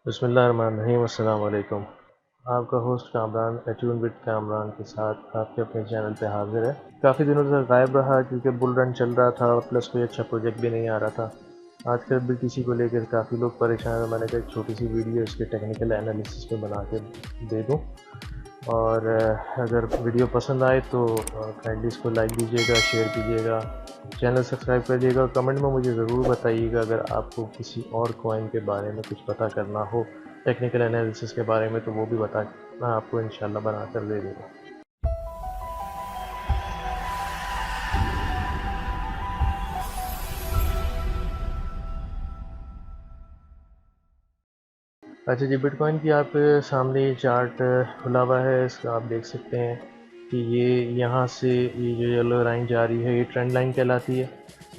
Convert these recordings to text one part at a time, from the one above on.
बिस्मिल्लाहिर्रहमानिर्रहीम। अस्सलाम वालेकुम। आपका host Kamran attune with Kamran के साथ आपके अपने चैनल पे हाजिर है। काफ़ी दिनों से गायब रहा क्योंकि बुल रन चल रहा था प्लस कोई अच्छा प्रोजेक्ट भी नहीं आ रहा था। आजकल बीटीसी को लेकर काफ़ी लोग परेशान हैं। मैंने कहा एक छोटी सी वीडियो इसके टेक्निकल एनालिसिस पे बना के दे दूँ। और अगर वीडियो पसंद आए तो काइंडली इसको लाइक दीजिएगा, शेयर कीजिएगा, चैनल सब्सक्राइब करिएगा और कमेंट में मुझे ज़रूर बताइएगा अगर आपको किसी और कॉइन के बारे में कुछ पता करना हो, टेक्निकल एनालिसिस के बारे में, तो वो भी बता, मैं आपको इंशाल्लाह बनाकर दे दूँगा। अच्छा जी, बिटकॉइन की आप सामने चार्ट खुला हुआ है, इसका आप देख सकते हैं कि ये यहाँ से ये जो येलो लाइन जा रही है ये ट्रेंड लाइन कहलाती है।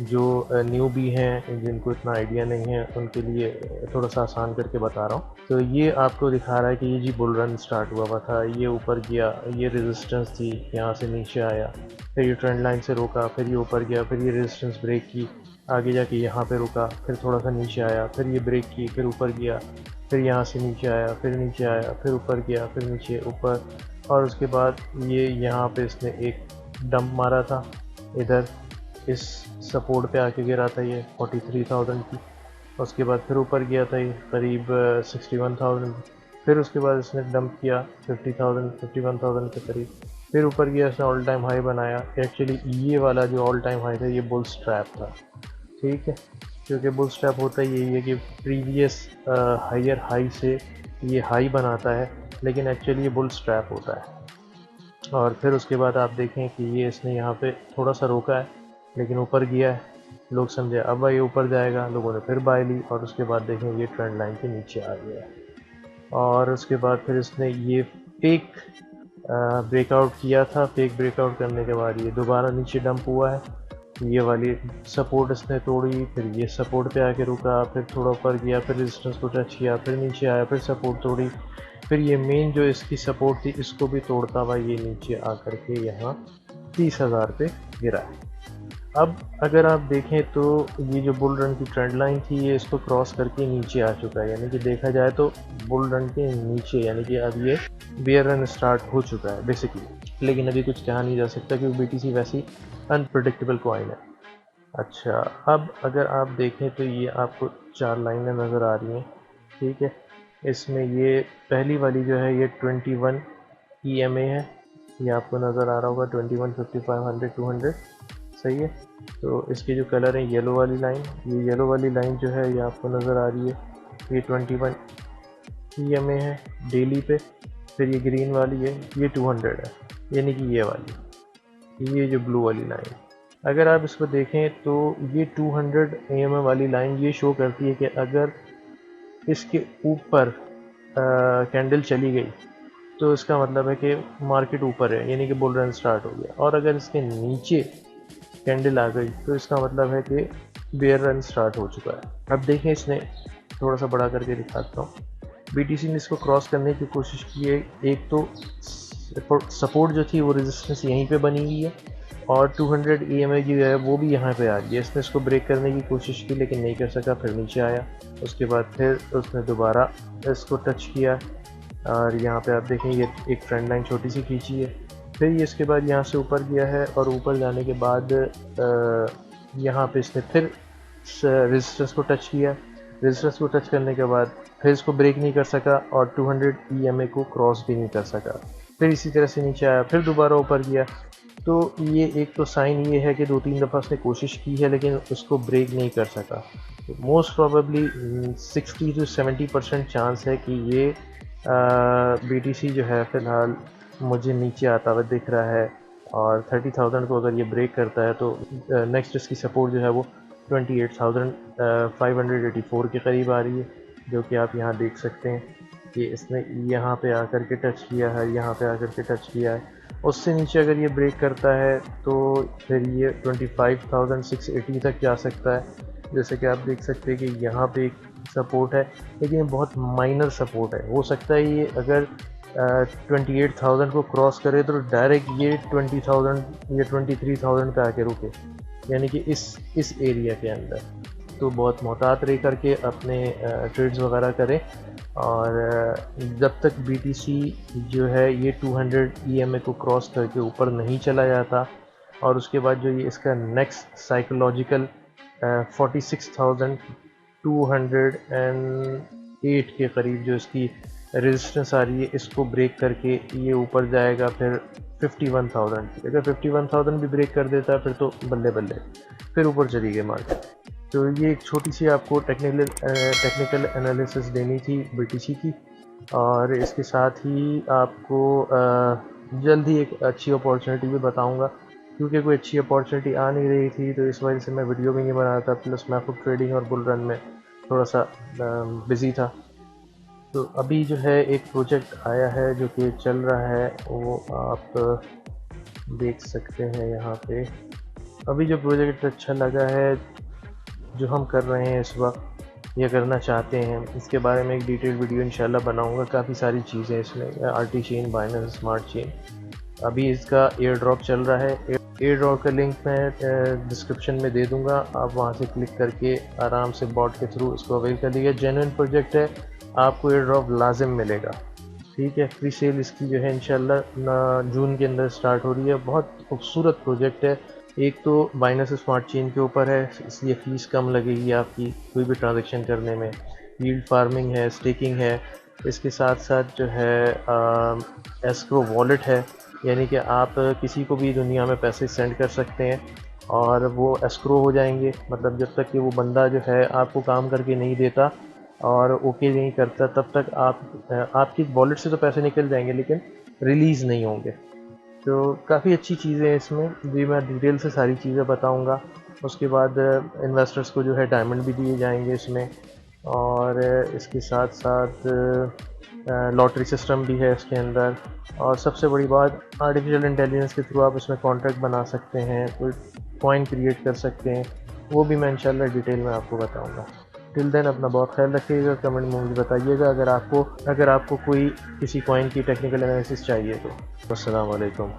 जो न्यू भी हैं, जिनको इतना आइडिया नहीं है, उनके लिए थोड़ा सा आसान करके बता रहा हूँ। तो ये आपको दिखा रहा है कि ये जी बुल रन स्टार्ट हुआ था, ये ऊपर गया, ये रेजिस्टेंस थी, यहाँ से नीचे आया, फिर ये ट्रेंड लाइन से रोका, फिर ये ऊपर गया, फिर ये रेजिस्टेंस ब्रेक की, आगे जाके यहाँ पे रुका, फिर थोड़ा सा नीचे आया, फिर ये ब्रेक की, फिर ऊपर गया, फिर यहाँ से नीचे आया, फिर नीचे आया, फिर ऊपर गया, फिर नीचे ऊपर, और उसके बाद ये यहाँ पे इसने एक डंप मारा था, इधर इस सपोर्ट पे आके गिरा था ये 43,000 की। उसके बाद फिर ऊपर गया था ये करीब 61,000। फिर उसके बाद इसने डंप किया 50,000 51,000 के करीब। फिर ऊपर गया, इसने ऑल टाइम हाई बनाया। एक्चुअली ये वाला जो ऑल टाइम हाई था ये बुल स्ट्रैप था, ठीक है, क्योंकि बुल स्ट्रैप होता ही यही है कि प्रीवियस हायर हाई से ये हाई बनाता है, लेकिन एक्चुअली ये बुल स्ट्रैप होता है। और फिर उसके बाद आप देखें कि ये इसने यहाँ पे थोड़ा सा रोका है, लेकिन ऊपर गया है, लोग समझे अब ये ऊपर जाएगा, लोगों ने फिर बाय ली, और उसके बाद देखें ये ट्रेंड लाइन के नीचे आ गया है। और उसके बाद फिर इसने ये फेक ब्रेकआउट किया था। फेक ब्रेकआउट करने के बाद ये दोबारा नीचे डंप हुआ है, ये वाली सपोर्ट इसने तोड़ी, फिर ये सपोर्ट पे आके रुका, फिर थोड़ा ऊपर गया, फिर रेजिस्टेंस को टच किया, फिर नीचे आया, फिर सपोर्ट तोड़ी, फिर ये मेन जो इसकी सपोर्ट थी इसको भी तोड़ता हुआ ये नीचे आकर के यहाँ 30,000 पे गिरा है। अब अगर आप देखें तो ये जो बुल रन की ट्रेंड लाइन थी ये इसको क्रॉस करके नीचे आ चुका है, यानी कि देखा जाए तो बुल रन के नीचे, यानी कि अब ये बेयर रन स्टार्ट हो चुका है बेसिकली। लेकिन अभी कुछ कहा नहीं जा सकता क्योंकि बीटीसी वैसी अनप्रडिक्टेबल कॉइन है। अच्छा, अब अगर आप देखें तो ये आपको 4 लाइनें नज़र आ रही हैं, ठीक है। इसमें ये पहली वाली जो है ये 21 EMA है, ये आपको नज़र आ रहा होगा 21, 55, 100, 200, सही है। तो इसके जो कलर है येलो वाली लाइन, ये येलो वाली लाइन जो है ये आपको नज़र आ रही है, ये 21 EMA है डेली पे। फिर ये ग्रीन वाली है ये 200 है, यानी कि ये वाली, ये जो ब्लू वाली लाइन, अगर आप इसको देखें तो ये 200 EMA वाली लाइन ये शो करती है कि अगर इसके ऊपर कैंडल चली गई तो इसका मतलब है कि मार्केट ऊपर है, यानी कि बुल रन स्टार्ट हो गया। और अगर इसके नीचे कैंडल आ गई तो इसका मतलब है कि बेयर रन स्टार्ट हो चुका है। अब देखें, इसने थोड़ा सा बड़ा करके दिखाता हूँ। बीटीसी ने इसको क्रॉस करने की कोशिश की है। एक तो सपोर्ट जो थी वो रेजिस्टेंस यहीं पे बनी हुई है, और 200 EMA जो है वो भी यहाँ पे आ गई है। इसने इसको ब्रेक करने की कोशिश की लेकिन नहीं कर सका, फिर नीचे आया। उसके बाद फिर उसने दोबारा इसको टच किया, और यहाँ पे आप देखें ये एक ट्रेंड लाइन छोटी सी खींची है। फिर ये इसके बाद यहाँ से ऊपर गया है, और ऊपर जाने के बाद यहाँ पे इसने फिर रेजिस्टेंस को टच किया। रेजिस्टेंस को टच करने के बाद फिर इसको ब्रेक नहीं कर सका, और 200 EMA को क्रॉस भी नहीं कर सका। फिर इसी तरह से नीचे आया, फिर दोबारा ऊपर गया। तो ये एक तो साइन ये है कि 2-3 दफ़ा उसने कोशिश की है लेकिन उसको ब्रेक नहीं कर सका। तो मोस्ट प्रोबेबली 60 to 70% चांस है कि ये BTC जो है फ़िलहाल मुझे नीचे आता हुआ दिख रहा है, और 30,000 को अगर ये ब्रेक करता है तो नेक्स्ट इसकी सपोर्ट जो है वो 28,584 के करीब आ रही है, जो कि आप यहाँ देख सकते हैं कि इसने यहाँ पे आकर के टच किया है, यहाँ पे आकर के टच किया है। उससे नीचे अगर ये ब्रेक करता है तो फिर ये 25,680 तक जा सकता है। जैसे कि आप देख सकते हैं कि यहाँ पे एक सपोर्ट है, लेकिन ये बहुत माइनर सपोर्ट है। हो सकता है ये अगर 28,000 को क्रॉस करे तो डायरेक्ट ये 20,000 या 23,000 पे आके रुके, यानी कि इस एरिया के अंदर। तो बहुत मोहतात रह करके अपने ट्रेड्स वगैरह करें, और जब तक BTC जो है ये 200 EMA को क्रॉस करके ऊपर नहीं चला जाता और उसके बाद जो ये इसका नेक्स्ट साइकोलॉजिकल 46,208 के करीब जो इसकी रेजिस्टेंस आ रही है, इसको ब्रेक करके ये ऊपर जाएगा फिर 51,000। अगर 51,000 भी ब्रेक कर देता है फिर तो बल्ले बल्ले, फिर ऊपर चली गई मार्केट। तो ये एक छोटी सी आपको टेक्निकल एनालिसिस देनी थी BTC की, और इसके साथ ही आपको जल्द ही एक अच्छी अपॉर्चुनिटी भी बताऊंगा, क्योंकि कोई अच्छी अपॉर्चुनिटी आ नहीं रही थी तो इस वजह से मैं वीडियो भी नहीं बना रहा था, प्लस मैं खुद ट्रेडिंग और बुल रन में थोड़ा सा बिज़ी था। तो अभी जो है एक प्रोजेक्ट आया है जो कि चल रहा है, वो आप देख सकते हैं यहाँ पे। अभी जो प्रोजेक्ट अच्छा लगा है जो हम कर रहे हैं इस वक्त या करना चाहते हैं, इसके बारे में एक डिटेल वीडियो इंशाल्लाह बनाऊंगा। काफ़ी सारी चीज़ें इसमें, RT chain, Binance smart chain. अभी इसका एयर ड्रॉप चल रहा है। एयर ड्रॉप का लिंक मैं डिस्क्रिप्शन में दे दूंगा, आप वहां से क्लिक करके आराम से बॉट के थ्रू इसको अवेल कर लीजिए। जेन्युइन प्रोजेक्ट है, आपको एयर ड्रॉप लाजिम मिलेगा। ठीक है, प्री सेल इसकी जो है इंशाल्लाह जून के अंदर स्टार्ट हो रही है। बहुत खूबसूरत प्रोजेक्ट है। एक तो बाइनेंस स्मार्ट चेन के ऊपर है, इसलिए फ़ीस कम लगेगी आपकी कोई भी ट्रांजेक्शन करने में। यील्ड फार्मिंग है, स्टेकिंग है, इसके साथ साथ जो है एस्क्रो वॉलेट है, यानी कि आप किसी को भी दुनिया में पैसे सेंड कर सकते हैं और वो एस्क्रो हो जाएंगे। मतलब जब तक कि वो बंदा जो है आपको काम करके नहीं देता और ओके नहीं करता, तब तक आपकी वॉलेट से तो पैसे निकल जाएंगे लेकिन रिलीज़ नहीं होंगे। तो काफ़ी अच्छी चीज़ें हैं इसमें जी, मैं डिटेल से सारी चीज़ें बताऊंगा। उसके बाद इन्वेस्टर्स को जो है डायमंड भी दिए जाएंगे इसमें, और इसके साथ साथ लॉटरी सिस्टम भी है इसके अंदर। और सबसे बड़ी बात, आर्टिफिशियल इंटेलिजेंस के थ्रू आप इसमें कॉन्ट्रैक्ट बना सकते हैं, कोई कॉइन क्रिएट कर सकते हैं, वो भी मैं इंशाल्लाह डिटेल में आपको बताऊंगा। टिल देन अपना बहुत ख्याल रखिएगा, कमेंट में मुझे बताइएगा अगर आपको कोई किसी कॉइन की टेक्निकल एनालिसिस चाहिए तो। अस्सलाम वालेकुम।